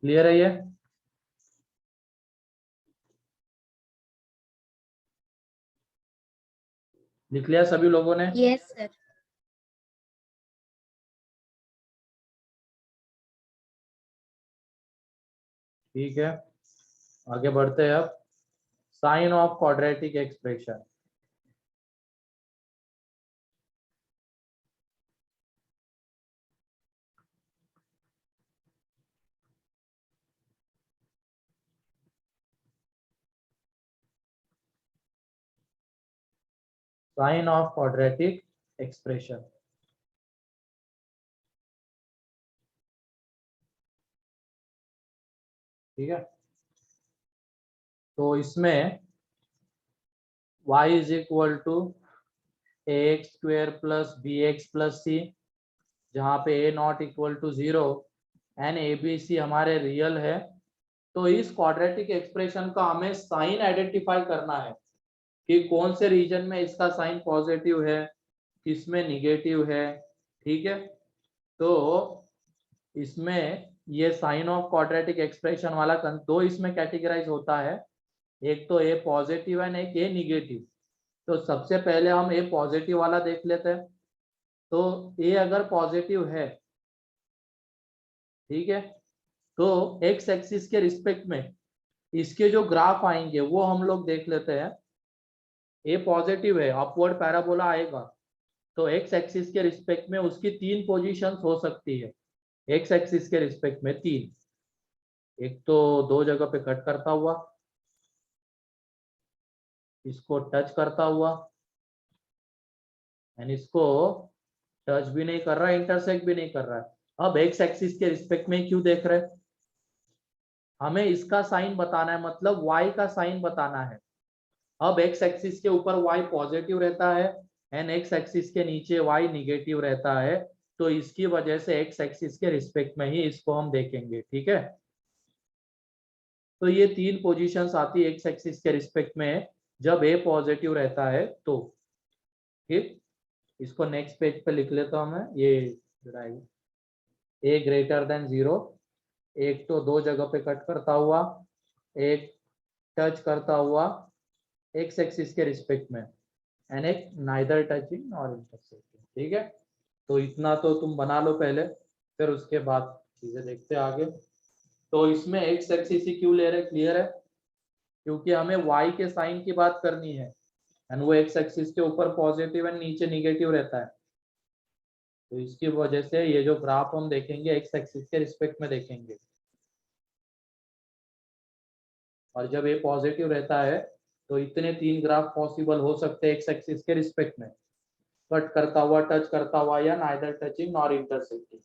Clear है ये? लिख लिया सभी लोगों ने? Yes sir. ठीक है, आगे बढ़ते हैं अब। Sign of quadratic expression. Sign of quadratic expression. ठीक है, तो इसमें y is equal to ax square plus bx plus c, जहाँ पे a not equal to 0 and abc हमारे रियल है। तो इस क्वाड्रेटिक एक्सप्रेशन का हमें साइन आइडेंटिफाई करना है कि कौन से रीजन में इसका साइन पॉजिटिव है, किसमें निगेटिव है। ठीक है, तो इसमें ये साइन ऑफ क्वाड्रेटिक एक्सप्रेशन वाला दो इसमें कैटेगराइज होता है, एक तो ए पॉजिटिव एंड एक ए निगेटिव। तो सबसे पहले हम ए पॉजिटिव वाला देख लेते हैं। तो ए अगर पॉजिटिव है, ठीक है, तो एक्स एक्सिस के रिस्पेक्ट में इसके जो ग्राफ आएंगे वो हम लोग देख लेते हैं। ए पॉजिटिव है, अपवर्ड पैराबोला आएगा, तो एक्स एक्सिस के रिस्पेक्ट में उसकी तीन पोजीशंस हो सकती है। एक्स एक्सिस के रिस्पेक्ट में तीन, एक तो दो जगह पे कट करता हुआ, इसको टच करता हुआ, एंड इसको टच भी नहीं कर रहा है, इंटरसेक्ट भी नहीं कर रहा है। अब एक्स एक्सिस के रिस्पेक्ट में क्यों देख रहे हैं? हमें इसका साइन बताना है, मतलब y का साइन बताना है। अब एक्स एक्सिस के ऊपर y पॉजिटिव रहता है एंड एक्स एक्सिस के नीचे y निगेटिव रहता है, तो इसकी वजह से एक्स एक्सिस के रिस्पेक्ट में ही इसको हम देखेंगे। ठीक है, तो ये तीन पोजीशंस आती है एक्स एक्सिस के रिस्पेक्ट में जब a पॉजिटिव रहता है तो। ठीक, इसको नेक्स्ट पेज पे लिख लेता हूं मैं। ये a ग्रेटर देन 0, एक तो दो जगह पे कट करता हुआ, एक टच करता हुआ एक्स एक्सिस के रिस्पेक्ट में, एंड एक नाइदर टचिंग और इंटरसेक्टिंग। ठीक है, तो इतना तो तुम बना लो पहले, फिर उसके बाद चीजें देखते हैं आगे। तो इसमें एक्स एक्सिस ही क्यों ले रहे, क्लियर है? क्योंकि हमें y के साइन की बात करनी है एंड वो एक्स एक्सिस के ऊपर पॉजिटिव एंड नीचे निगेटिव रहता है। तो इसकी वजह से ये जो ग्राफ हम देखेंगे एक्स एक्सिस के रिस्पेक्ट में देखेंगे, और जब ये पॉजिटिव रहता है तो इतने तीन ग्राफ पॉसिबल हो सकते हैं एक्स एक्सिस के रिस्पेक्ट में, कट करता हुआ, टच करता हुआ, या नाइदर टचिंग नॉर इंटरसेक्टिंग।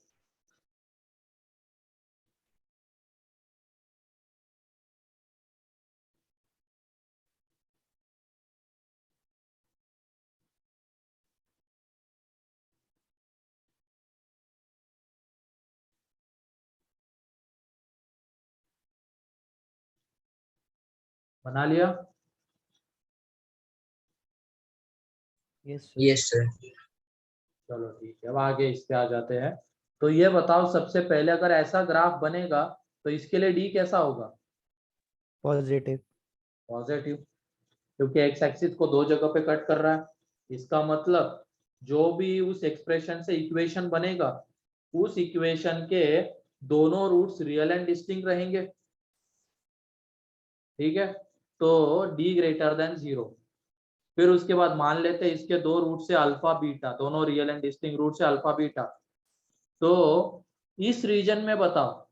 बना लिया? Yes sir. चलो ठीक है, अब आगे इस पे आ जाते हैं। तो ये बताओ सबसे पहले, अगर ऐसा ग्राफ बनेगा तो इसके लिए डी कैसा होगा? पॉजिटिव। पॉजिटिव, क्योंकि एक्स एक्सिस को दो जगह पे कट कर रहा है। इसका मतलब जो भी उस एक्सप्रेशन से इक्वेशन बनेगा, उस इक्वेशन के दोनों रूट्स रियल एंड डिस्टिंक्ट रहेंगे। ठीक है, तो डी ग्रेटर देन 0। फिर उसके बाद मान लेते हैं इसके दो रूट से अल्फा बीटा, दोनों रियल एंड डिस्टिंक्ट रूट से अल्फा बीटा। तो इस रीजन में बताओ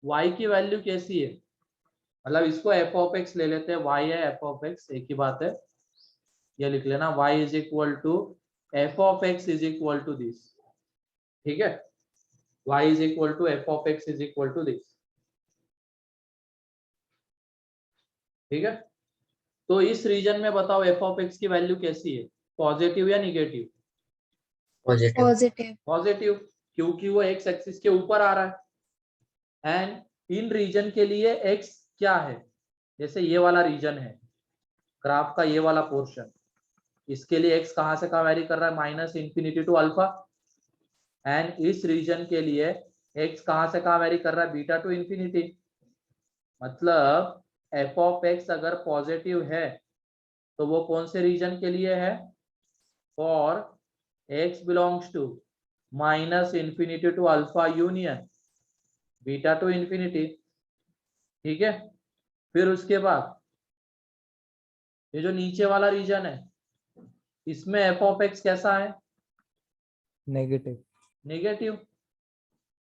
y की वैल्यू कैसी है? मतलब इसको एफ ऑफ एक्स ले लेते हैं, y है एफ ऑफ एक्स, एक ही बात है। ये लिख लेना, y is equal to f of x is equal to this. ठीक है, y is equal to f of x is equal to this. ठीक है, तो इस रीजन में बताओ एफ ऑफ एक्स की वैल्यू कैसी है, पॉजिटिव या निगेटिव? पॉजिटिव। पॉजिटिव। पॉजिटिव, क्योंकि वो एक्स एक्सिस के ऊपर आ रहा है। एंड इन रीजन के लिए x क्या है, जैसे ये वाला रीजन है ग्राफ का, ये वाला पोर्शन, इसके लिए x कहां से कहां वेरी कर रहा है, minus infinity to alpha. And इस रीजन के लिए एक्स कहां से कहां वेरी कर रहा है, बीटा टू इंफिनिटी। मतलब एफ ऑफ एक्स अगर पॉजिटिव है तो वो कौन से रीजन के लिए है, for x belongs to minus infinity to alpha union beta to infinity. ठीक है, फिर उसके बाद ये जो नीचे वाला रीजन है इसमें एफ ऑफ एक्स कैसा है, नेगेटिव। नेगेटिव।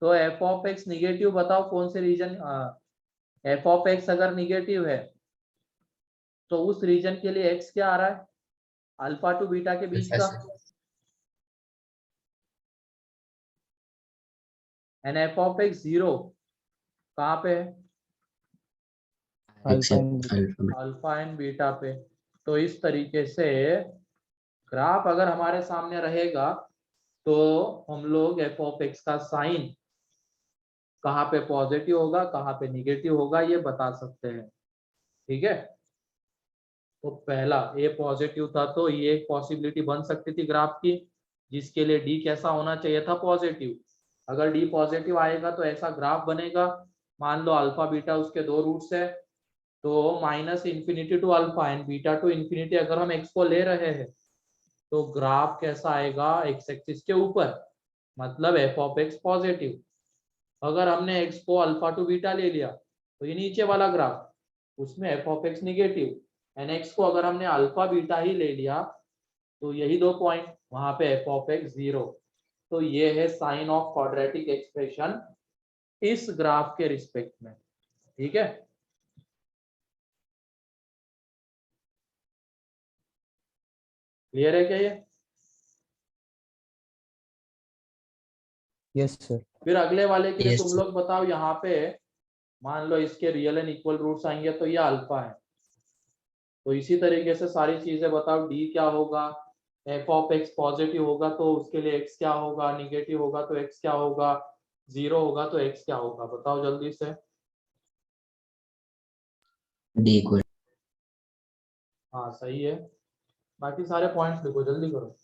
तो एफ ऑफ एक्स निगेटिव बताओ कौन से रीजन, एफ ऑफ एक्स अगर निगेटिव है तो उस रीजन के लिए एक्स क्या आ रहा है, अल्फा टू बीटा के बीच का, and f of x zero कहाँ पे है, अल्फा एंड बीटा पे। तो इस तरीके से ग्राफ अगर हमारे सामने रहेगा तो हम लोग एफ ऑफ एक्स का साइन कहाँ पे पॉजिटिव होगा कहाँ पे निगेटिव होगा ये बता सकते हैं। ठीक है, तो पहला ए पॉजिटिव था तो ये एक पॉसिबिलिटी बन सकती थी ग्राफ की, जिसके लिए डी कैसा होना चाहिए था, पॉजिटिव। अगर डी पॉजिटिव आएगा तो ऐसा ग्राफ बनेगा, मान लो अल्फा बीटा उसके दो रूट्स है, तो minus infinity to alpha and beta to infinity अगर हम एक्स को ले रहे हैं तो ग्राफ कैसा आएगा, एक्स एक्सिस के ऊपर, मतलब एफ ऑफ एक्स पॉजिटिव। अगर हमने एक्स को अल्फा टू बीटा ले लिया तो ये नीचे वाला ग्राफ उसमें f of x negative, an x को अगर हमने अल्फा बीटा ही ले लिया तो यही दो पॉइंट वहां पे एफ ऑफ एक्स जीरो। तो ये है साइन ऑफ क्वाड्रेटिक एक्सप्रेशन इस ग्राफ के रिस्पेक्ट में। ठीक है, क्लियर है क्या ये? Yes sir. फिर अगले वाले के लिए Yes, तुम sir. लोग बताओ, यहाँ पे मान लो इसके रियल एंड इक्वल रूट्स आएंगे तो ये अल्फा है, तो इसी तरीके से सारी चीजें बताओ, डी क्या होगा, एफ ऑफ एक्स पॉजिटिव होगा तो उसके लिए एक्स क्या होगा, निगेटिव होगा तो एक्स क्या होगा, जीरो होगा तो एक्स क्या होगा, बताओ जल्दी से। D equal. हाँ सही है, बाकी सारे पॉइंट्स लिखो, जल्दी करो।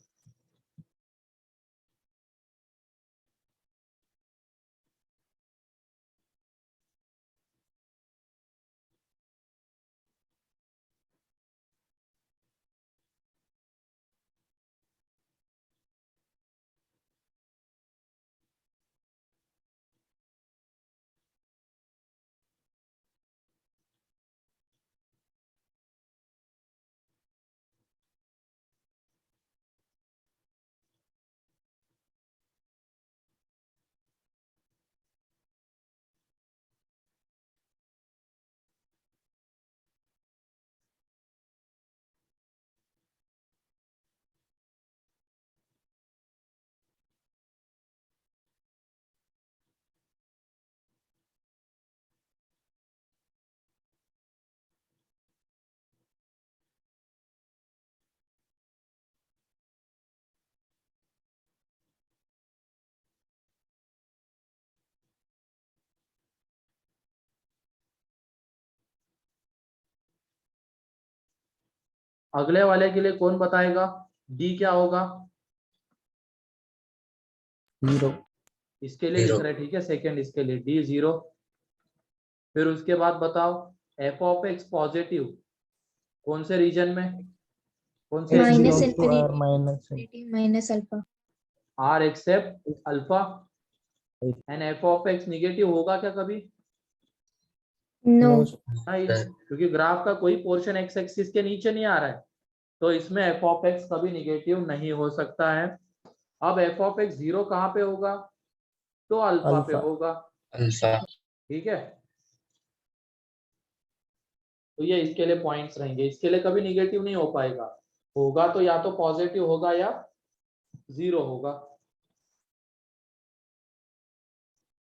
अगले वाले के लिए कौन बताएगा, डी क्या होगा, जीरो। इसके लिए लिख Zero. रहे हैं, ठीक है, सेकंड इसके लिए डी जीरो। फिर उसके बाद बताओ एफ ऑफ एक्स पॉजिटिव कौन से रीजन में, कौन से minus belongs to R minus infinity minus alpha. R except alpha, and f of x negative होगा क्या कभी, नो no नहीं, Sir. क्योंकि ग्राफ का कोई पोर्शन एक्स एक्सिस के नीचे नहीं आ रहा है, तो इसमें एफ ऑफ एक्स कभी निगेटिव नहीं हो सकता है। अब एफ ऑफ एक्स जीरो कहाँ पे होगा, तो अल्फा पे अल्फा। होगा। Alpha. ठीक है, तो ये इसके लिए पॉइंट्स रहेंगे, इसके लिए कभी निगेटिव नहीं हो पाएगा, होगा तो या तो पॉजिटिव होगा या जीरो होगा।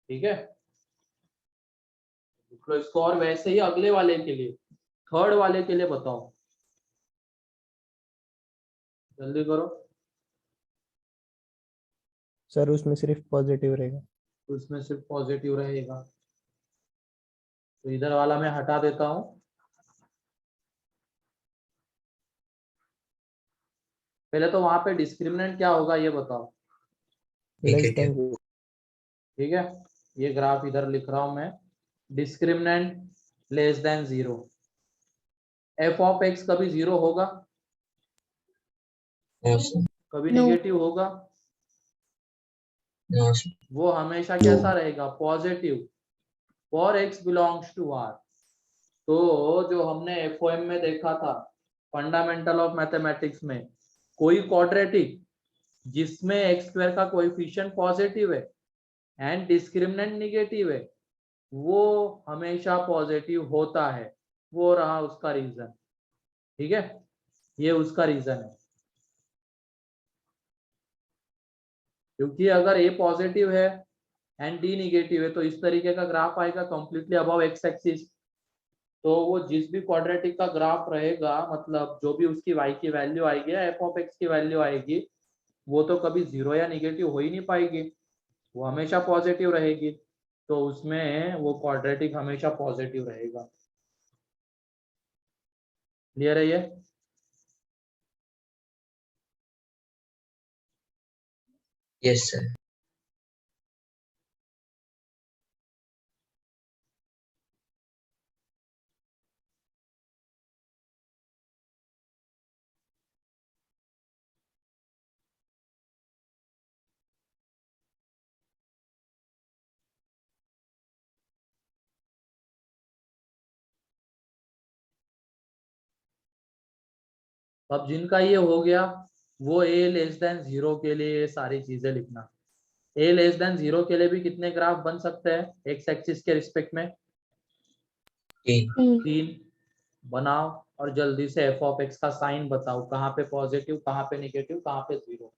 ठीक है, तो इसको, और वैसे ही अगले वाले के लिए, थर्ड वाले के लिए बताओ, जल्दी करो। सर उसमें सिर्फ पॉजिटिव रहेगा। तो इसमें सिर्फ पॉजिटिव रहेगा, तो इधर वाला मैं हटा देता हूं। पहले तो वहां पे डिस्क्रिमिनेंट क्या होगा ये बताओ। Less Negative. देन। ठीक है, ये ग्राफ इधर लिख रहा हूं मैं, discriminant less than 0, f of x कभी 0 होगा, नो सर, कभी No. निगेटिव होगा, नो सर, वो हमेशा No. कैसा रहेगा, positive, for x belongs to R. तो जो हमने एफओएम में देखा था, फंडामेंटल ऑफ मैथमेटिक्स में, कोई क्वाड्रेटिक जिसमें एक्स स्क्वायर का कोएफिशिएंट पॉजिटिव है एंड डिस्क्रिमिनेंट निगेटिव है, वो हमेशा पॉजिटिव होता है। वो रहा उसका रीजन। ठीक है, ये उसका रीजन है। क्योंकि अगर ए पॉजिटिव है एंड डी निगेटिव है तो इस तरीके का ग्राफ आएगा कंप्लीटली अबव एक्स एक्सिस। तो वो जिस भी क्वाड्रेटिक का ग्राफ रहेगा, मतलब जो भी उसकी y की वैल्यू आएगी या एफ ऑफ एक्स की वैल्यू आएगी, वो तो कभी 0 या निगेटिव हो ही नहीं पाएगी, वो हमेशा पॉजिटिव रहेगी। तो उसमें वो क्वाड्रेटिक हमेशा पॉजिटिव रहेगा। क्लियर है ये? Yes sir. अब जिनका ये हो गया, वो ए लेस देन 0 के लिए ये सारी चीजें लिखना। ए लेस देन 0 के लिए भी कितने ग्राफ बन सकते हैं एक्स एक्सिस के रिस्पेक्ट में? 3, 3 बनाओ और जल्दी से एफ ऑफ एक्स का साइन बताओ, कहाँ पे पॉजिटिव, कहाँ पे निगेटिव, कहाँ पे 0।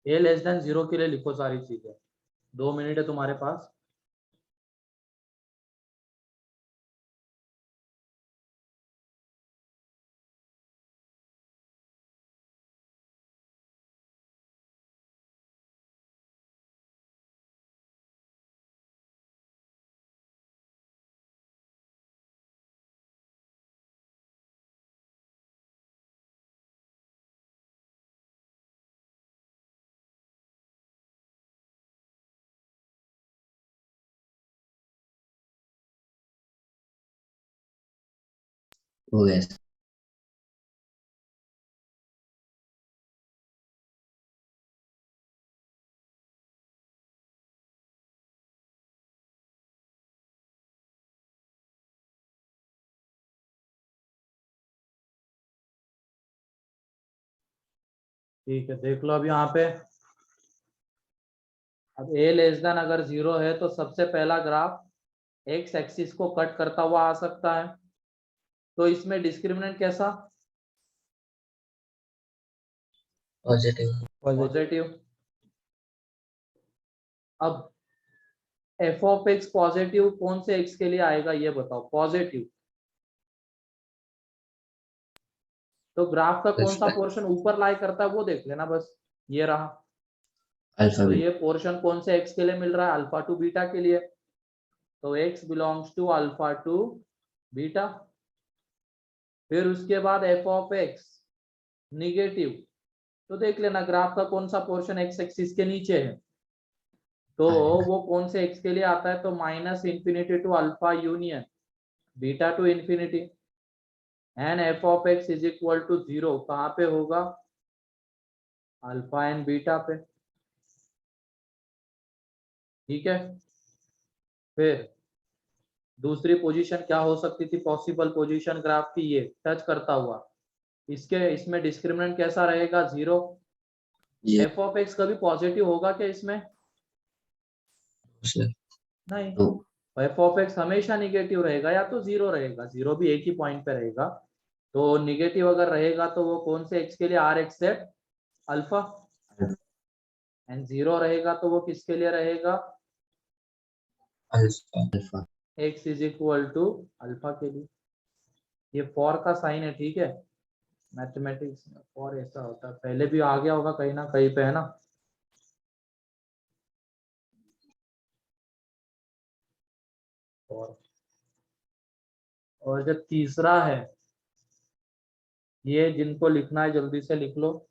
ए लेस देन 0 के लिए लिखो सारी चीजें। 2 मिनट है तुम्हारे पास। हो गया सर। ठीक है, देख लो अब यहाँ पे। अब ए लेस देन अगर 0 है तो सबसे पहला ग्राफ एक्स एक्सिस को कट करता हुआ आ सकता है। तो इसमें डिस्क्रिमिनेंट कैसा? पॉजिटिव। पॉजिटिव। अब एफ ऑफ एक्स पॉजिटिव कौन से एक्स के लिए आएगा ये बताओ, पॉजिटिव। तो ग्राफ का कौन सा पोर्शन ऊपर लाई करता है वो देख लेना बस। ये रहा। अल्फा तो बीटा। ये पोर्शन कौन से एक्स के लिए मिल रहा है? अल्फा टू बीटा के लिए। तो x belongs to alpha to beta. फिर उसके बाद एफ ऑफ एक्स निगेटिव। तो देख लेना ग्राफ का कौन सा पोर्शन एक्स एक्सिस के नीचे है। तो वो कौन से एक्स के लिए आता है? तो minus infinity to alpha union beta to infinity. And f of x is equal to 0 कहाँ पे होगा? अल्फा एंड बीटा पे। ठीक है। फिर दूसरी पोजीशन क्या हो सकती थी पॉसिबल पोजीशन ग्राफ की, ये टच करता हुआ, इसमें डिस्क्रिमिनेंट कैसा रहेगा 0। ये एफ ऑफ एक्स कभी पॉजिटिव होगा क्या इसमें? सर नहीं, तो एफ ऑफ एक्स हमेशा निगेटिव रहेगा या तो 0 रहेगा, 0 भी एक ही पॉइंट पे रहेगा। तो निगेटिव अगर रहेगा तो वो कौन से एक्स के लिए, R except alpha, and 0 रहेगा तो वो किसके लिए रहेगा, alpha x is equal to alpha के लिए। ये फॉर का साइन है, ठीक है, मैथमेटिक्स में फॉर ऐसा होता है, पहले भी आ गया होगा कहीं ना कहीं पे, है ना। और जब तीसरा है, ये जिनको लिखना है जल्दी से लिख लो।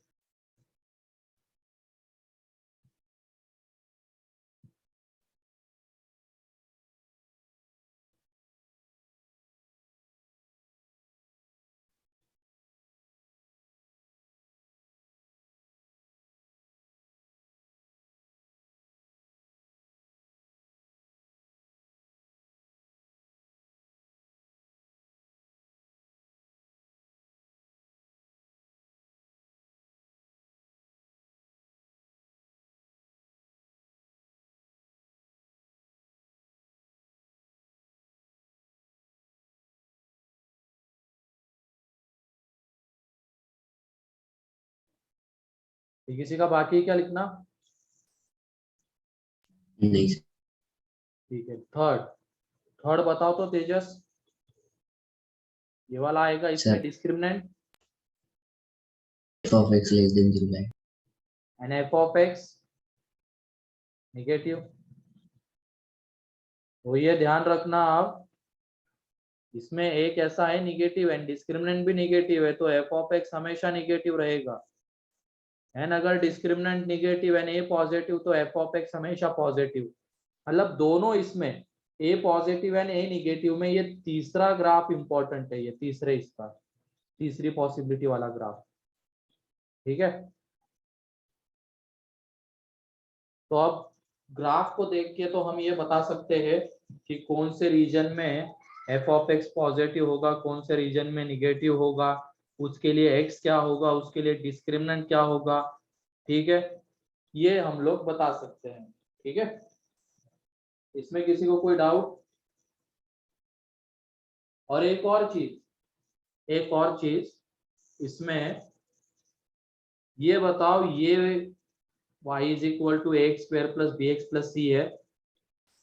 किसी का बाकी है क्या लिखना? नहीं सर। ठीक है, थर्ड बताओ तो तेजस, ये वाला आएगा, इसमें sir discriminant F of x less than 0 है। And f of x negative. तो ये ध्यान रखना, आप इसमें एक ऐसा है निगेटिव एंड डिस्क्रिमिनेंट भी निगेटिव है, तो एफ ऑफ एक्स हमेशा निगेटिव रहेगा। एंड अगर discriminant negative and A positive तो एफ ऑफ एक्स हमेशा पॉजिटिव। मतलब दोनों इसमें, a positive and A negative में, ये तीसरा ग्राफ इंपॉर्टेंट है, ये तीसरी पॉसिबिलिटी वाला ग्राफ, ठीक है। तो अब ग्राफ को देख के तो हम ये बता सकते हैं कि कौन से रीजन में एफ ऑफ एक्स पॉजिटिव होगा, कौन से रीजन में निगेटिव होगा, उसके लिए एक्स क्या होगा, उसके लिए डिस्क्रिमिनेंट क्या होगा, ठीक है, ये हम लोग बता सकते हैं, ठीक है। इसमें किसी को कोई डाउट? और एक और चीज इसमें ये बताओ, ये y is equal to x square plus b x plus c है,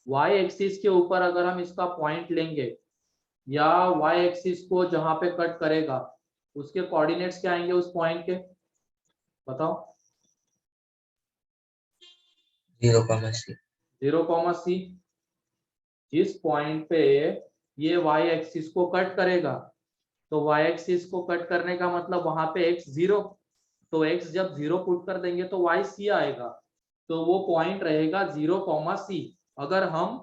y एक्सिस के ऊपर अगर हम इसका पॉइंट लेंगे या y एक्सिस को जहां पे कट करेगा उसके कोऑर्डिनेट्स क्या आएंगे उस पॉइंट के, बताओ। 0,c। जिस पॉइंट पे ये y एक्सिस को कट करेगा, तो y एक्सिस को कट करने का मतलब वहां पे x 0, तो x जब 0 पुट कर देंगे तो y c आएगा, तो वो पॉइंट रहेगा 0,c। अगर हम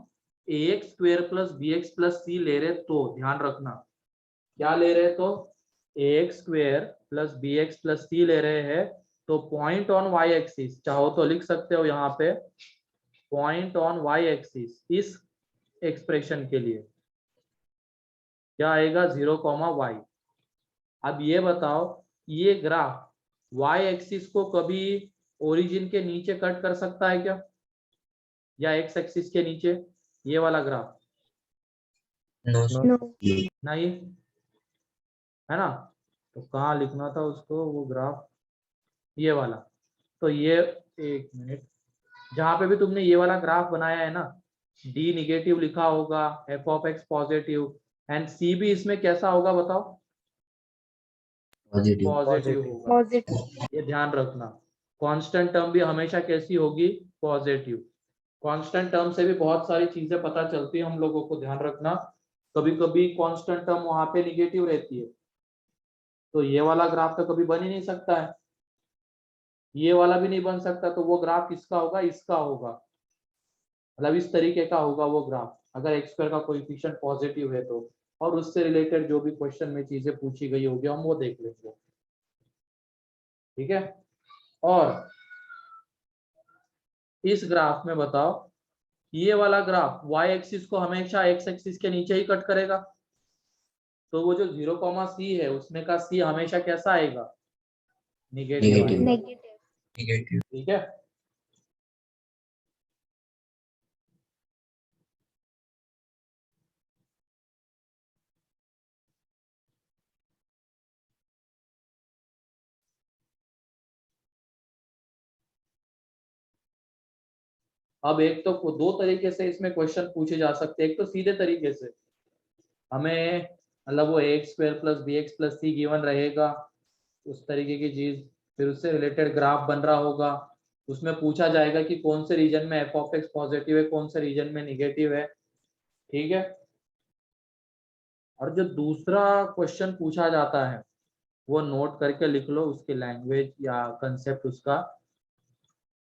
ax square plus bx plus c ले रहे तो ध्यान रखना, क्या ले रहे, तो ax square plus bx plus c ले रहे हैं, तो पॉइंट ऑन y एक्सिस, चाहो तो लिख सकते हो यहाँ पे पॉइंट ऑन y एक्सिस, इस एक्सप्रेशन के लिए क्या आएगा 0,y। अब ये बताओ, ये ग्राफ y एक्सिस को कभी ओरिजिन के नीचे कट कर सकता है क्या, या x एक्सिस के नीचे, ये वाला ग्राफ? No No. नहीं, है ना। तो कहाँ लिखना था उसको वो ग्राफ, ये वाला। तो ये, एक मिनट, जहां पे भी तुमने ये वाला ग्राफ बनाया है ना, d निगेटिव लिखा होगा, f of x positive, and c भी इसमें कैसा होगा बताओ, पॉजिटिव। Positive Positive. होगा। Positive. ये ध्यान रखना, कांस्टेंट टर्म भी हमेशा कैसी होगी, पॉजिटिव। कांस्टेंट टर्म से भी बहुत सारी चीजें पता चलती है हम लोगों को, ध्यान रखना। कभी कभी कांस्टेंट टर्म वहां पे निगेटिव रहती है, तो ये वाला ग्राफ तो कभी बन ही नहीं सकता है, ये वाला भी नहीं बन सकता, तो वो ग्राफ किसका होगा, इसका होगा, मतलब इस तरीके का होगा वो ग्राफ, अगर एक्स स्क्वायर का कोएफिशिएंट पॉजिटिव है तो। और उससे रिलेटेड जो भी क्वेश्चन में चीजें पूछी गई होगी हम वो देख लेंगे, ठीक है। और इस ग्राफ में बताओ, ये वाला ग्राफ y एक्सिस को हमेशा x एक्सिस के नीचे ही कट करेगा, तो वो जो 0,c है उसमें का c हमेशा कैसा आएगा, निगेटिव Negative. आएगा। Negative. Negative. ठीक है, अब एक तो दो तरीके से इसमें क्वेश्चन पूछे जा सकते हैं। एक तो सीधे तरीके से हमें मतलब वो x square plus b x plus c given रहेगा, उस तरीके की चीज, फिर उससे रिलेटेड ग्राफ बन रहा होगा, उसमें पूछा जाएगा कि कौन से रीजन में एफ ऑफ एक्स पॉजिटिव है, कौन से रीजन में निगेटिव है। ठीक है, और जो दूसरा क्वेश्चन पूछा जाता है वो नोट करके लिख लो, उसकी लैंग्वेज या कंसेप्ट उसका।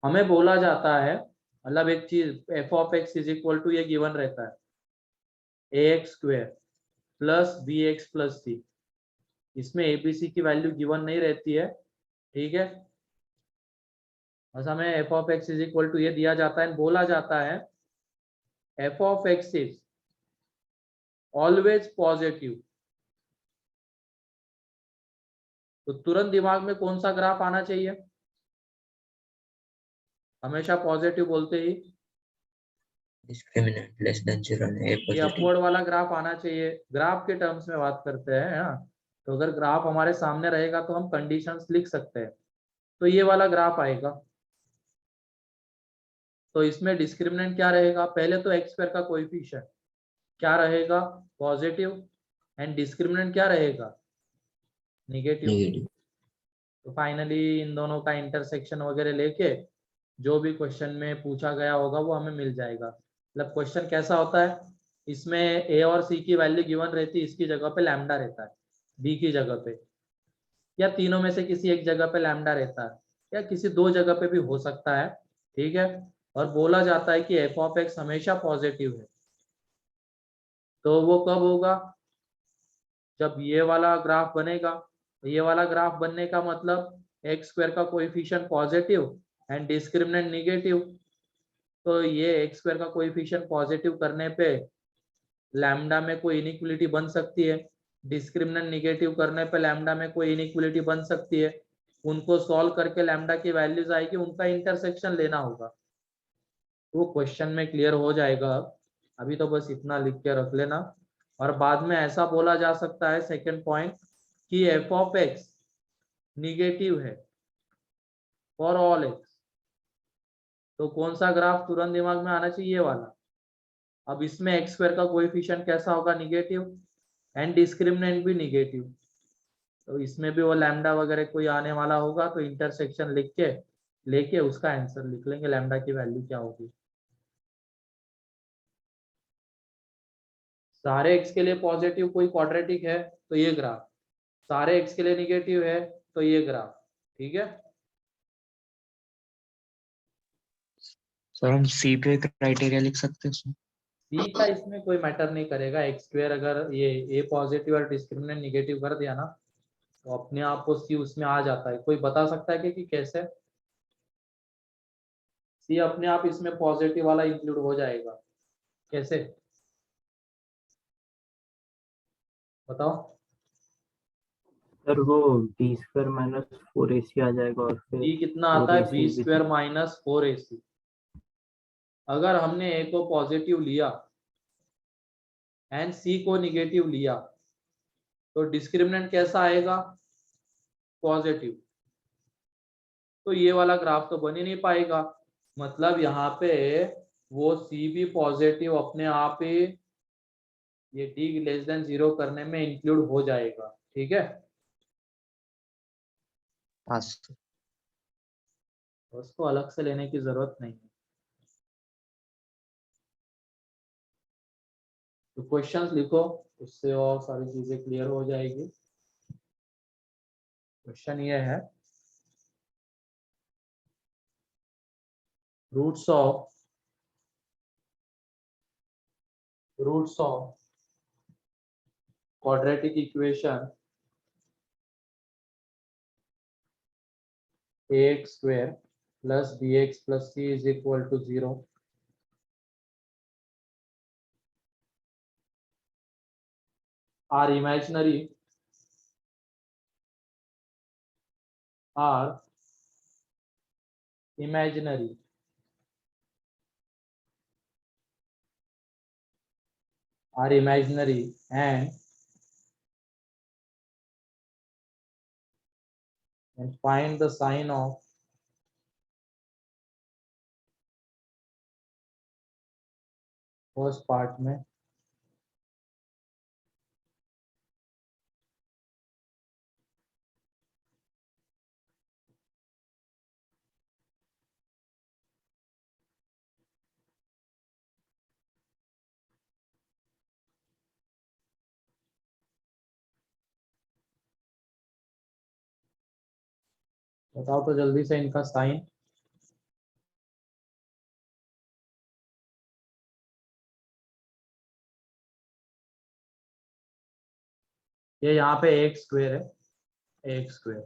हमें बोला जाता है मतलब एक चीज f of x is equal to ये गिवन रहता है a x square plus b x plus c, इसमें एबीसी की वैल्यू गिवन नहीं रहती है। ठीक है, बस हमें f of x is equal to ये दिया जाता है, बोला जाता है f of x is always positive. तो तुरंत दिमाग में कौन सा ग्राफ आना चाहिए, हमेशा पॉजिटिव बोलते ही Discriminant less than 0 and a ये positive. अपवर्ड वाला ग्राफ आना चाहिए। ग्राफ के टर्म्स में बात करते हैं ना, तो अगर ग्राफ हमारे सामने रहेगा तो हम कंडीशंस लिख सकते हैं। तो ये वाला ग्राफ आएगा, तो इसमें डिस्क्रिमिनेंट क्या रहेगा, पहले तो एक्स स्क्वायर का कोएफिशिएंट क्या रहेगा, पॉजिटिव, एंड डिस्क्रिमिनेंट क्या रहेगा, निगेटिव। Negative. तो फाइनली इन दोनों का इंटरसेक्शन वगैरह लेके जो भी क्वेश्चन में पूछा गया होगा वो हमें मिल जाएगा। मतलब क्वेश्चन कैसा होता है, इसमें ए और सी की वैल्यू गिवन रहती है, इसकी जगह पे लैम्डा रहता है, बी की जगह पे, या तीनों में से किसी एक जगह पे लैम्डा रहता है, या किसी दो जगह पे भी हो सकता है। ठीक है, और बोला जाता है कि एफ ऑफ एक्स हमेशा पॉजिटिव है। तो वो कब होगा, जब ये वाला ग्राफ बनेगा। तो ये वाला ग्राफ बनने का मतलब एक्स स्क्वायर का coefficient positive and discriminant negative. तो ये एक्स स्क्वायर का कोएफिशिएंट पॉजिटिव करने पे लैम्डा में कोई इनइक्वलिटी बन सकती है, डिस्क्रिमिनेंट निगेटिव करने पे लैम्डा में कोई इनइक्वलिटी बन सकती है। उनको सॉल्व करके लैम्डा की वैल्यूज आएगी, उनका इंटरसेक्शन लेना होगा। वो क्वेश्चन में क्लियर हो जाएगा। अभी तो बस इतना लिख के रख लेना। और बाद में ऐसा बोला जा सकता है सेकंड पॉइंट कि एफ ऑफ एक्स निगेटिव है फॉर ऑल एक्स। तो कौन सा ग्राफ तुरंत दिमाग में आना चाहिए, ये वाला। अब इसमें एक्स स्क्वायर का कोएफिशिएंट कैसा होगा, निगेटिव, एंड डिस्क्रिमिनेंट भी निगेटिव। तो इसमें भी वो लैम्डा वगैरह कोई आने वाला होगा, तो इंटरसेक्शन लिख के लेके उसका आंसर लिख लेंगे, लैम्डा की वैल्यू क्या होगी। सारे एक्स के लिए पॉजिटिव कोई क्वाड्रेटिक है तो ये ग्राफ, सारे एक्स के लिए निगेटिव है तो ये ग्राफ। ठीक है, सर हम सी पे क्राइटेरिया लिख सकते हैं उसमें? सी का इसमें कोई मैटर नहीं करेगा। एक्स स्क्वायर अगर ये ए पॉजिटिव और डिस्क्रिमिनेंट निगेटिव कर दिया ना, तो अपने आप को सी उसमें आ जाता है। कोई बता सकता है कि कैसे सी अपने आप इसमें पॉजिटिव वाला इंक्लूड हो जाएगा, कैसे बताओ। सर वो बी स्क्वायर माइनस 4ac आ जाएगा और फिर बी कितना आता है, 4ac B with- square minus 4ac। अगर हमने ए को पॉजिटिव लिया एंड सी को निगेटिव लिया तो डिस्क्रिमिनेंट कैसा आएगा, पॉजिटिव। तो ये वाला ग्राफ तो बन ही नहीं पाएगा। मतलब यहाँ पे वो सी भी पॉजिटिव अपने आप ही ये डी लेस देन 0 करने में इंक्लूड हो जाएगा। ठीक है, हाँ सर। उसको अलग से लेने की जरूरत नहीं है। तो क्वेश्चंस लिखो, उससे और सारी चीजें क्लियर हो जाएगी। क्वेश्चन ये है, roots of quadratic equation ax square plus bx plus c is equal to 0 are imaginary are imaginary and find the sign of first part में बताओ तो जल्दी से इनका साइन। ये यहाँ पे एक स्क्वायर है, एक स्क्वायर।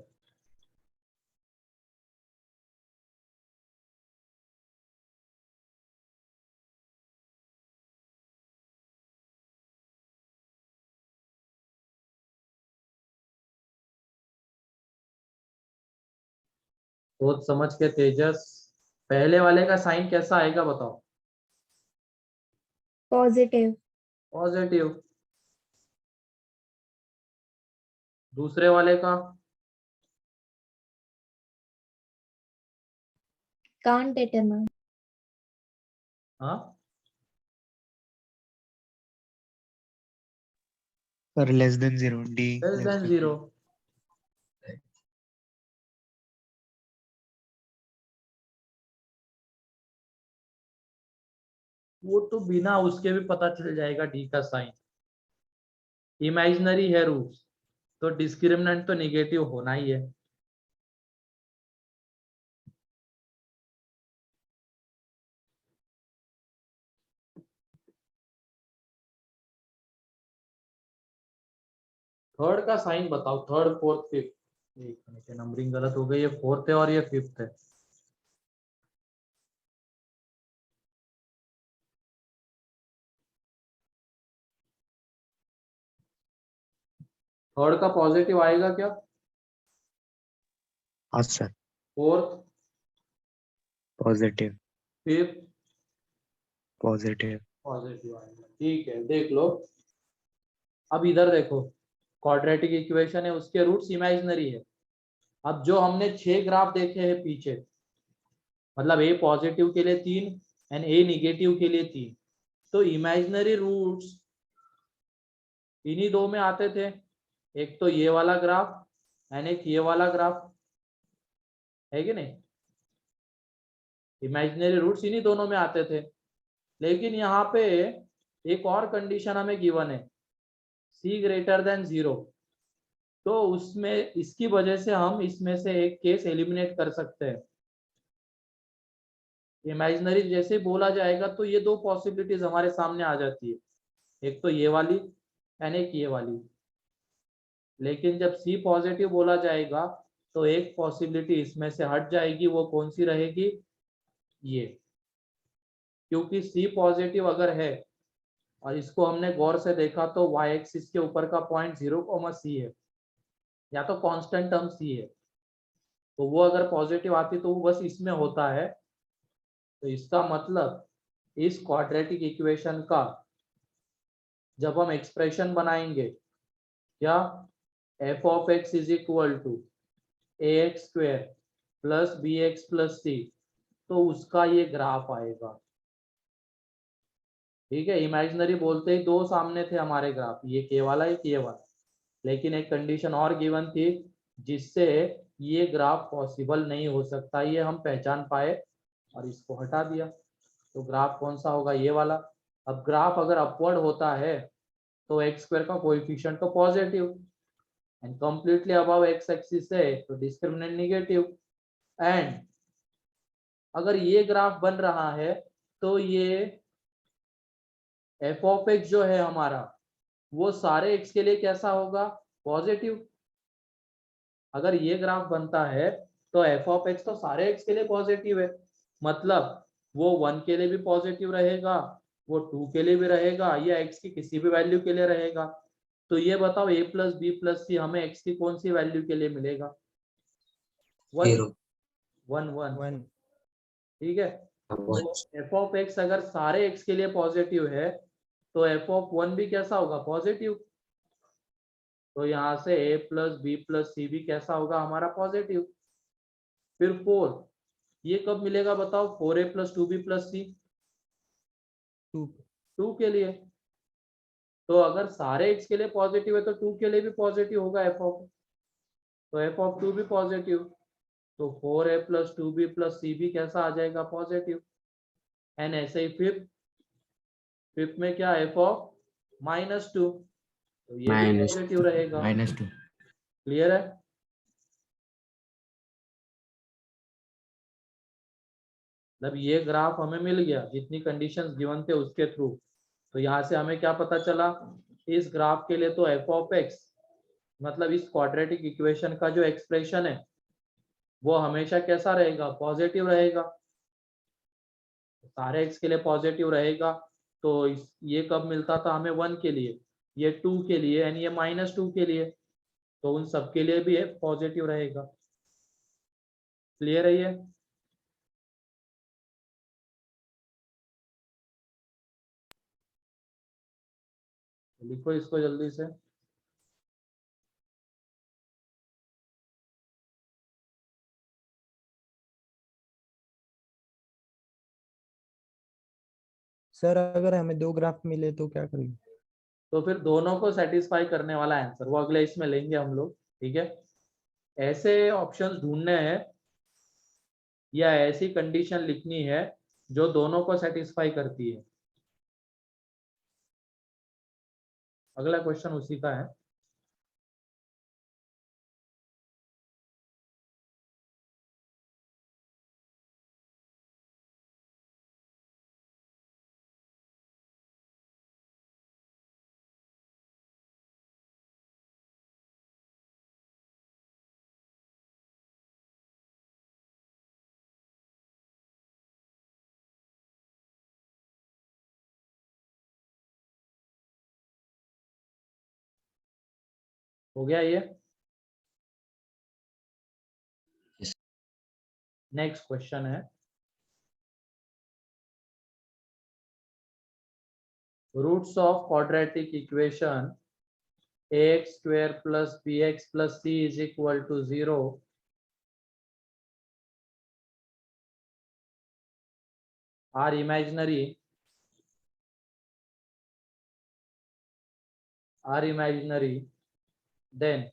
सोच समझ के तेजस, पहले वाले का साइन कैसा आएगा बताओ? पॉजिटिव। पॉजिटिव। दूसरे वाले का? Can't determine. हाँ sir less than 0 D less than 0। वो तो बिना उसके भी पता चल जाएगा डी का साइन। इमेजिनरी है रूट्स तो डिस्क्रिमिनेंट तो निगेटिव होना ही है। थर्ड का साइन बताओ, थर्ड फोर्थ फिफ्थ। एक मिनट, नंबरिंग गलत हो गई, ये फोर्थ है और ये फिफ्थ है। थर्ड का पॉजिटिव आएगा क्या? हाँ sir fourth, positive fifth positive. Positive आएगा। ठीक है, देख लो। अब इधर देखो, क्वाड्रेटिक इक्वेशन है, उसके रूट्स इमेजिनरी है। अब जो हमने 6 ग्राफ देखे हैं पीछे, मतलब ए पॉजिटिव के लिए 3 एंड ए निगेटिव के लिए 3, तो इमेजिनरी रूट्स इन्हीं दो में आते थे। एक तो ये वाला ग्राफ एंड एक ये वाला ग्राफ, है कि नहीं? इमेजिनरी रूट्स इन्हीं दोनों में आते थे। लेकिन यहाँ पे एक और कंडीशन हमें गिवन है, c ग्रेटर देन 0। तो उसमें इसकी वजह से हम इसमें से एक केस एलिमिनेट कर सकते हैं। इमेजिनरी जैसे ही बोला जाएगा तो ये दो पॉसिबिलिटीज हमारे सामने आ जाती है, एक तो ये वाली एंड एक ये वाली। लेकिन जब c पॉजिटिव बोला जाएगा तो एक पॉसिबिलिटी इसमें से हट जाएगी। वो कौन सी रहेगी? ये, क्योंकि c पॉजिटिव अगर है और इसको हमने गौर से देखा तो y एक्सिस के ऊपर का पॉइंट 0,c है, या तो कांस्टेंट टर्म c है। तो वो अगर पॉजिटिव आती तो वो बस इसमें होता है। तो इसका मतलब इस क्वाड्रेटिक इक्वेशन का जब हम एक्सप्रेशन बनाएंगे, क्या f of x is equal to ax square plus bx plus c, तो उसका ये ग्राफ आएगा। ठीक है, इमेजिनरी बोलते ही दो सामने थे हमारे ग्राफ, ये के वाला एक ये वाला। लेकिन एक कंडीशन और गिवन थी जिससे ये ग्राफ पॉसिबल नहीं हो सकता, ये हम पहचान पाए और इसको हटा दिया। तो ग्राफ कौन सा होगा? ये वाला। अब ग्राफ अगर अपवर्ड होता है तो एक्स स्क्वायर का कोएफिशिएंट तो positive and completely above x axis है तो डिस्क्रिमिनेंट नेगेटिव। एंड अगर ये ग्राफ बन रहा है तो ये एफ ऑफ एक्स जो है हमारा, वो सारे एक्स के लिए कैसा होगा? पॉजिटिव। अगर ये ग्राफ बनता है तो एफ ऑफ एक्स तो सारे एक्स के लिए पॉजिटिव है, मतलब वो 1 के लिए भी पॉजिटिव रहेगा, वो 2 के लिए भी रहेगा, या एक्स की किसी भी वैल्यू के लिए रहेगा। तो ये बताओ a प्लस बी प्लस सी हमें x की कौन सी वैल्यू के लिए मिलेगा? 1 0 1 1, 1 ठीक है। 1 तो f ऑफ x अगर सारे x के लिए पॉजिटिव है तो f ऑफ 1 भी कैसा होगा? पॉजिटिव। तो यहाँ से a प्लस बी प्लस सी भी कैसा होगा हमारा? पॉजिटिव। फिर 4, ये कब मिलेगा बताओ? 4a प्लस 2b प्लस सी 2 2 के लिए। तो अगर सारे x के लिए पॉजिटिव है तो 2 के लिए भी पॉजिटिव होगा f ऑफ, तो f ऑफ 2 भी पॉजिटिव। तो 4a प्लस 2b प्लस सी भी कैसा आ जाएगा? पॉजिटिव। एंड ऐसे ही फिफ्थ में क्या? f ऑफ -2, तो ये भी पॉजिटिव रहेगा। -2 क्लियर है? मतलब ये ग्राफ हमें मिल गया जितनी कंडीशंस गिवन थे उसके थ्रू। तो यहाँ से हमें क्या पता चला? इस ग्राफ के लिए तो f ऑफ x मतलब इस क्वाड्रेटिक इक्वेशन का जो एक्सप्रेशन है वो हमेशा कैसा रहेगा? पॉजिटिव रहेगा। सारे x के लिए पॉजिटिव रहेगा। तो ये कब मिलता था हमें? 1 के लिए, ये 2 के लिए एंड ये -2 के लिए, तो उन सब के लिए भी पॉजिटिव रहेगा। क्लियर है ये? लिखो इसको जल्दी से। सर अगर हमें 2 ग्राफ मिले तो क्या करेंगे? तो फिर दोनों को सेटिस्फाई करने वाला आंसर वो अगले इसमें लेंगे हम लोग, ठीक है। ऐसे ऑप्शंस ढूंढने हैं या ऐसी कंडीशन लिखनी है जो दोनों को सेटिस्फाई करती है। अगला क्वेश्चन उसी का है। हो गया ये? Yes. नेक्स्ट क्वेश्चन है, roots of quadratic equation ax square plus bx plus c is equal to 0 are imaginary then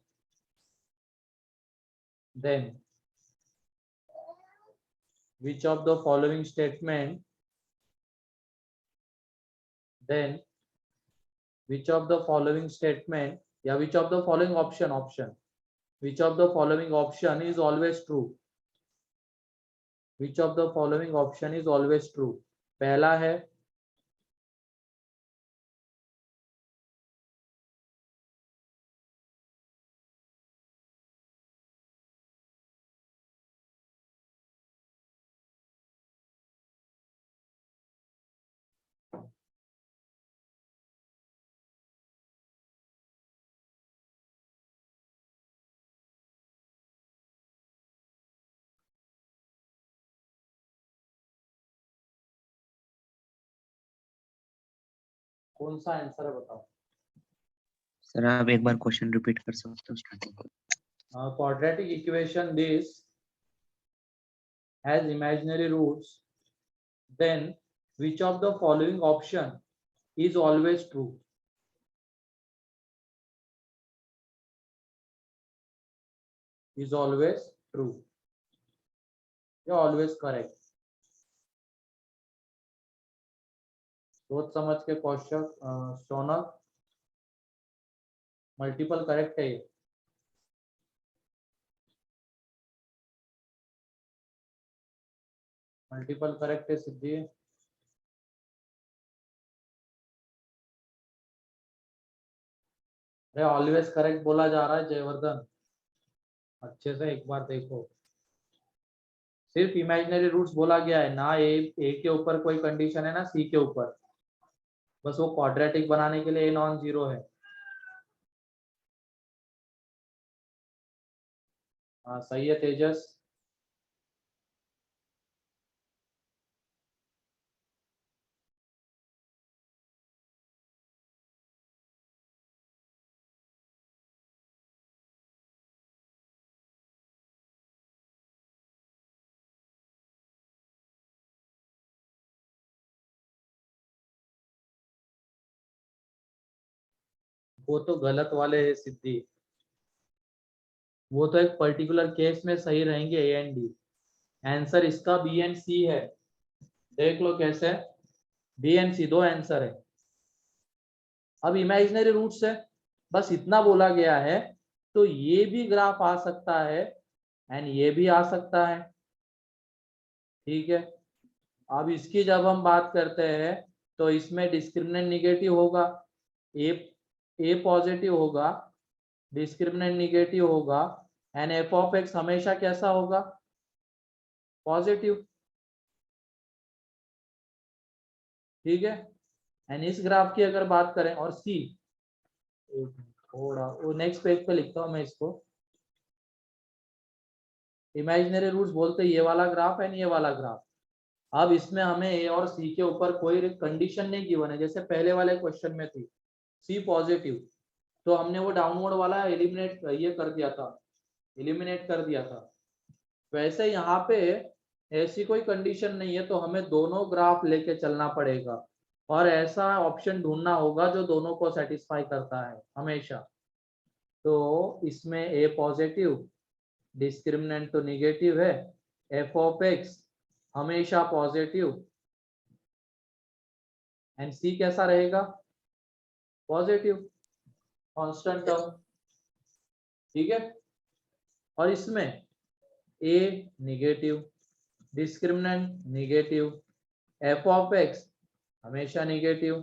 which of the following statement which of the following statement या which of the following option which of the following option is always true? which of the following option is always true? पहला है कौन सा answer है बताओ? Sir आप एक बार question repeat कर सकते हो स्टार्टिंग को? Quadratic equation this has imaginary roots, then which of the following option is always true? Is always true या always correct? सोच समझ के क्वेश्चन सोनल, मल्टीपल करेक्ट है ये? मल्टीपल करेक्ट है सिद्धि? अरे ऑलवेज करेक्ट बोला जा रहा है जयवर्धन, अच्छे से एक बार देखो। सिर्फ इमेजिनरी रूट्स बोला गया है ना, ए के ऊपर कोई कंडीशन है ना सी के ऊपर, बस वो क्वाड्रेटिक बनाने के लिए ए नॉन जीरो है। हाँ सही है तेजस। वो तो गलत वाले है सिद्धि, वो तो एक पर्टिकुलर केस में सही रहेंगे ए एंड डी। आंसर इसका बी एंड सी है। देख लो कैसे, बी एंड सी दो आंसर है। अब इमेजिनरी रूट्स है, बस इतना बोला गया है, तो ये भी ग्राफ आ सकता है एंड ये भी आ सकता है। ठीक है, अब इसकी जब हम बात करते हैं तो इसमें डिस्क्रिमिनेंट निगेटिव होगा, ए पॉजिटिव होगा, डिस्क्रिमिनेंट निगेटिव होगा, एंड एफ ऑफ एक्स हमेशा कैसा होगा, पॉजिटिव। ठीक है, एंड इस ग्राफ की अगर बात करें और सी, थोड़ा वो नेक्स्ट पेज पे लिखता हूं मैं इसको। इमेजिनरी रूट्स बोलते ये वाला ग्राफ एंड ये वाला ग्राफ। अब इसमें हमें ए और सी के ऊपर कोई कंडीशन नहीं गिवन है, जैसे पहले वाले क्वेश्चन में थी सी पॉजिटिव, तो हमने वो डाउनवर्ड वाला एलिमिनेट ये कर दिया था, एलिमिनेट कर दिया था। वैसे यहाँ पे ऐसी कोई कंडीशन नहीं है, तो हमें दोनों ग्राफ लेके चलना पड़ेगा और ऐसा ऑप्शन ढूंढना होगा जो दोनों को सेटिस्फाई करता है हमेशा। तो इसमें ए पॉजिटिव, डिस्क्रिमिनेंट तो निगेटिव है, एफ ऑफ एक्स हमेशा पॉजिटिव, एंड सी कैसा रहेगा, पॉजिटिव, कांस्टेंट टर्म। ठीक है, और इसमें a negative, discriminant negative, f of x हमेशा निगेटिव।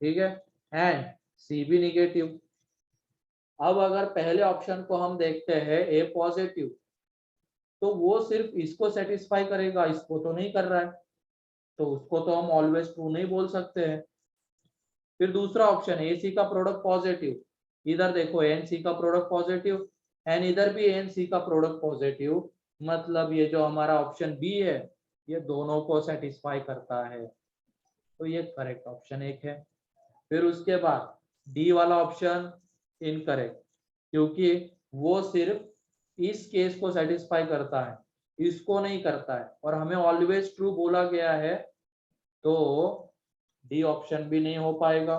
ठीक है, एंड सी भी निगेटिव। अब अगर पहले ऑप्शन को हम देखते हैं ए पॉजिटिव, तो वो सिर्फ इसको सेटिस्फाई करेगा, इसको तो नहीं कर रहा है, तो उसको तो हम ऑलवेज ट्रू नहीं बोल सकते हैं। फिर दूसरा ऑप्शन ए सी का प्रोडक्ट पॉजिटिव, इधर देखो एन सी का प्रोडक्ट पॉजिटिव एंड इधर भी एन सी का प्रोडक्ट पॉजिटिव, मतलब ये जो हमारा ऑप्शन बी है ये दोनों को सेटिस्फाई करता है, तो ये करेक्ट ऑप्शन एक है। फिर उसके बाद डी वाला ऑप्शन इनकरेक्ट, क्योंकि वो सिर्फ इस केस को सेटिस्फाई करता है, इसको नहीं करता है, और हमें ऑलवेज ट्रू बोला गया है, तो डी ऑप्शन भी नहीं हो पाएगा।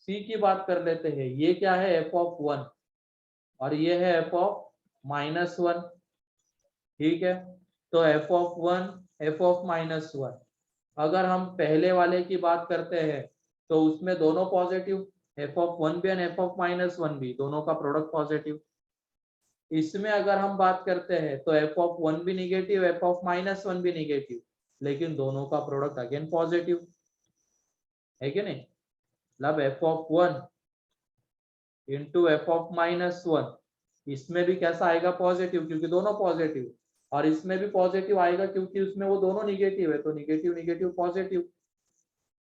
सी की बात कर लेते हैं, ये क्या है, एफ ऑफ वन, और ये है एफ ऑफ माइनस वन। ठीक है, तो F of one, F of minus one, अगर हम पहले वाले की बात करते हैं तो उसमें दोनों पॉजिटिव, एफ ऑफ वन भी and f of minus one भी, दोनों का प्रोडक्ट पॉजिटिव। इसमें अगर हम बात करते हैं तो एफ ऑफ वन भी negative, f of minus one भी निगेटिव, लेकिन दोनों का प्रोडक्ट अगेन पॉजिटिव है कि नहीं। मतलब f of one into F of minus one, इसमें भी कैसा आएगा, पॉजिटिव, क्योंकि दोनों पॉजिटिव, और इसमें भी पॉजिटिव आएगा क्योंकि उसमें वो दोनों निगेटिव है, तो निगेटिव निगेटिव पॉजिटिव,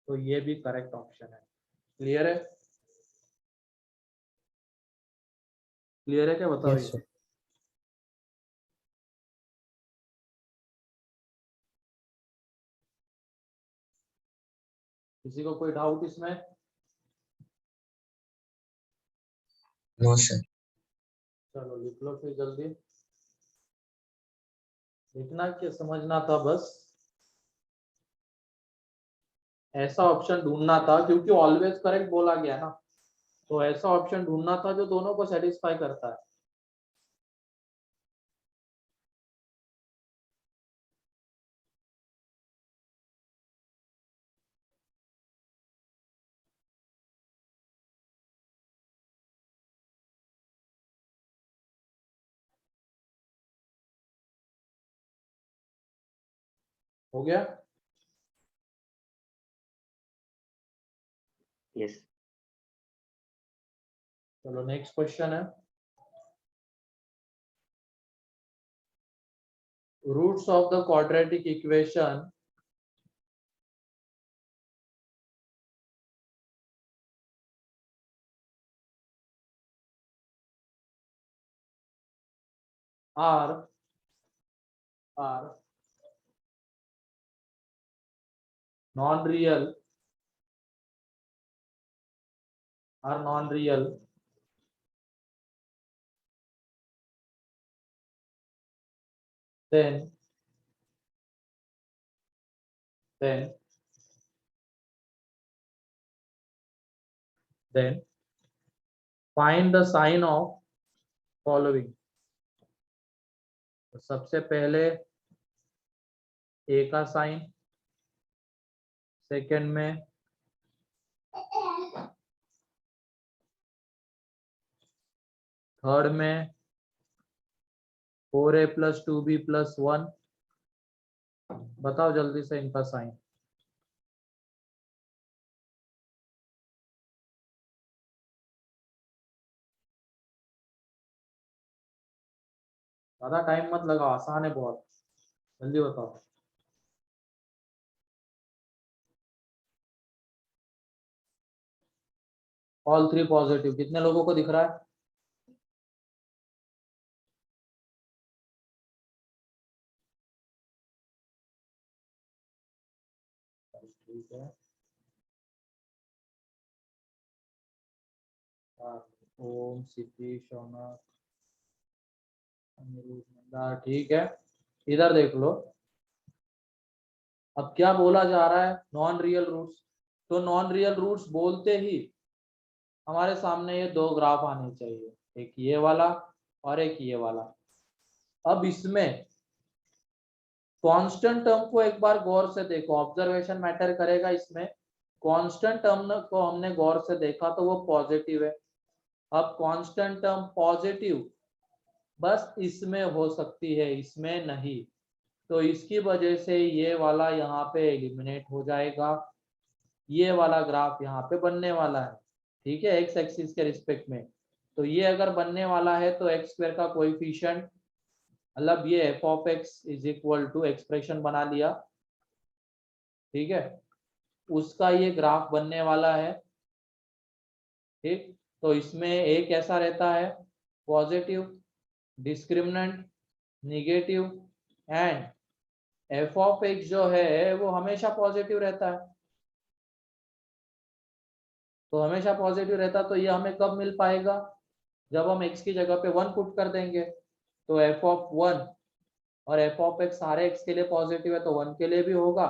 तो ये भी करेक्ट ऑप्शन है। क्लियर है, क्लियर है क्या, बताओ। Yes sir. किसी को कोई डाउट इसमें? No sir. चलो लिख लो फिर जल्दी, लिखना क्या समझना था बस, ऐसा ऑप्शन ढूंढना था, क्योंकि ऑलवेज करेक्ट बोला गया ना, तो ऐसा ऑप्शन ढूंढना था जो दोनों को सेटिस्फाई करता है। हो गया, यस। चलो नेक्स्ट क्वेश्चन है, roots of the quadratic equation are non-real then find the sign of following। तो सबसे पहले ए का साइन, सेकंड में थर्ड में 4a + 2b + 1। बताओ जल्दी से इनका साइन। ज्यादा टाइम मत लगाओ, आसान है बहुत, जल्दी बताओ। All 3 positive. कितने लोगों को दिख रहा है? ठीक है। ओम सिद्धि शौनक अनिरुद्ध मंदार, ठीक है। इधर देख लो, अब क्या बोला जा रहा है? Non real roots. तो नॉन रियल रूट्स बोलते ही हमारे सामने ये दो ग्राफ आने चाहिए, एक ये वाला और एक ये वाला। अब इसमें कांस्टेंट टर्म को एक बार गौर से देखो, ऑब्जर्वेशन मैटर करेगा इसमें। कांस्टेंट टर्म को हमने गौर से देखा तो वो पॉजिटिव है। अब कांस्टेंट टर्म पॉजिटिव बस इसमें हो सकती है, इसमें नहीं। तो इसकी वजह से ये वाला यहाँ पे एलिमिनेट हो जाएगा, ये वाला ग्राफ यहाँ पे बनने वाला है, ठीक है, एक्स एक्सिस के रिस्पेक्ट में। तो ये अगर बनने वाला है तो x² का कोएफिशिएंट, मतलब ये f(x) = एक्सप्रेशन बना लिया, ठीक है, उसका ये ग्राफ बनने वाला है, ठीक। तो इसमें a कैसा रहता है? Positive, discriminant negative, and f(x) जो है वो हमेशा पॉजिटिव रहता है। तो हमेशा पॉजिटिव रहता, तो ये हमें कब मिल पाएगा? जब हम x की जगह पे 1 पुट कर देंगे। तो f(1) और f(x) सारे x के लिए पॉजिटिव है, तो 1 के लिए भी होगा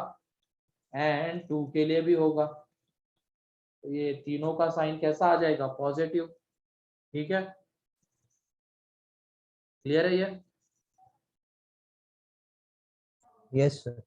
एंड 2 के लिए भी होगा। तो ये तीनों का साइन कैसा आ जाएगा? पॉजिटिव, ठीक है। क्लियर है ये? Yes sir.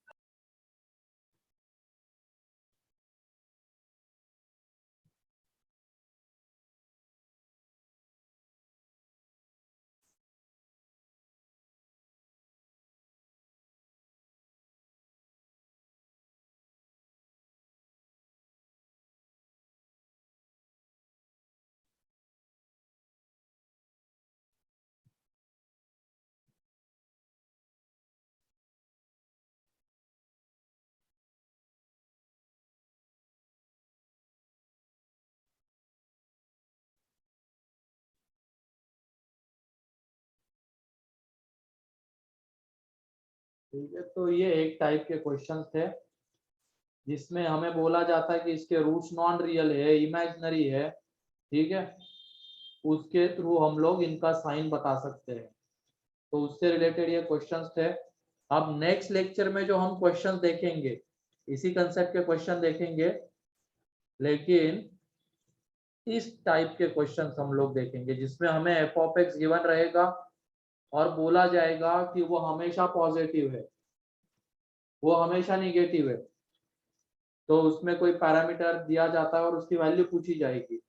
ठीक है, तो ये एक टाइप के क्वेश्चंस थे जिसमें हमें बोला जाता है कि इसके रूट्स नॉन रियल है, इमेजिनरी है, ठीक है। उसके थ्रू हम लोग इनका साइन बता सकते हैं। तो उससे रिलेटेड ये क्वेश्चंस थे। अब नेक्स्ट लेक्चर में जो हम क्वेश्चंस देखेंगे, इसी कंसेप्ट के क्वेश्चन देखेंगे, लेकिन इस टाइप के क्वेश्चंस हम लोग देखेंगे जिसमें हमें f(x) गिवन रहेगा और बोला जाएगा कि वो हमेशा पॉजिटिव है, वो हमेशा निगेटिव है। तो उसमें कोई पैरामीटर दिया जाता है और उसकी वैल्यू पूछी जाएगी,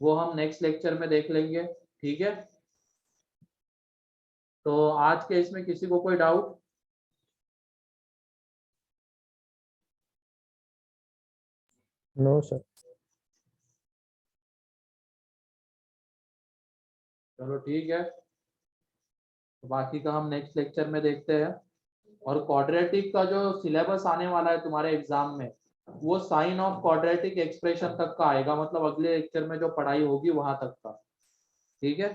वो हम नेक्स्ट लेक्चर में देख लेंगे, ठीक है। तो आज के इसमें किसी को कोई डाउट? No sir. चलो ठीक है, तो बाकी का हम नेक्स्ट लेक्चर में देखते हैं। और क्वाड्रेटिक का जो सिलेबस आने वाला है तुम्हारे एग्जाम में, वो साइन ऑफ क्वाड्रेटिक एक्सप्रेशन तक का आएगा, मतलब अगले लेक्चर में जो पढ़ाई होगी वहां तक का, ठीक है।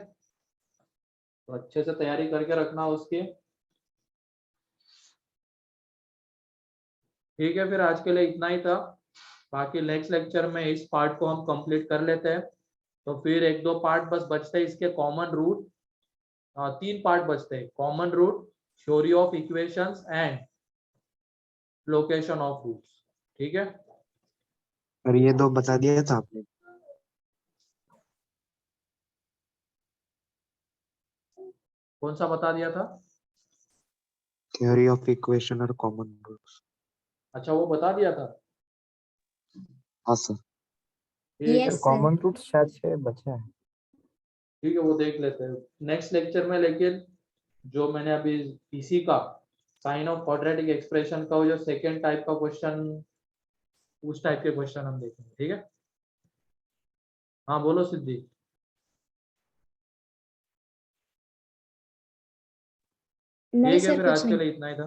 तो अच्छे से तैयारी करके रखना उसकी। ठीक है, फिर आज के लिए इतना ही था। बाकी नेक्स्ट लेक्चर में इस पार्ट को हम कंप्लीट कर लेते हैं। तो फिर एक दो पार्ट बस बचते हैं इसके, कॉमन रूट। 3 पार्ट बचते हैं, common root, theory of equations and location of roots. ठीक है, और ये 2 बता दिया था आपने, कौन सा बता दिया था? थ्योरी ऑफ इक्वेशन और कॉमन रूट्स। अच्छा, वो बता दिया था। हाँ सर। ठीक है, Yes, sir. कॉमन रूट शायद से बचा है। ठीक है, वो देख लेते हैं नेक्स्ट लेक्चर में। लेकिन जो मैंने अभी इसी का साइन ऑफ क्वाड्रेटिक एक्सप्रेशन का वो जो सेकेंड टाइप का क्वेश्चन, उस टाइप के क्वेश्चन हम देखेंगे। ठीक है, हाँ बोलो सिद्धि। नहीं ठीक है, सर, फिर कुछ आज के नहीं। लिए इतना ही था।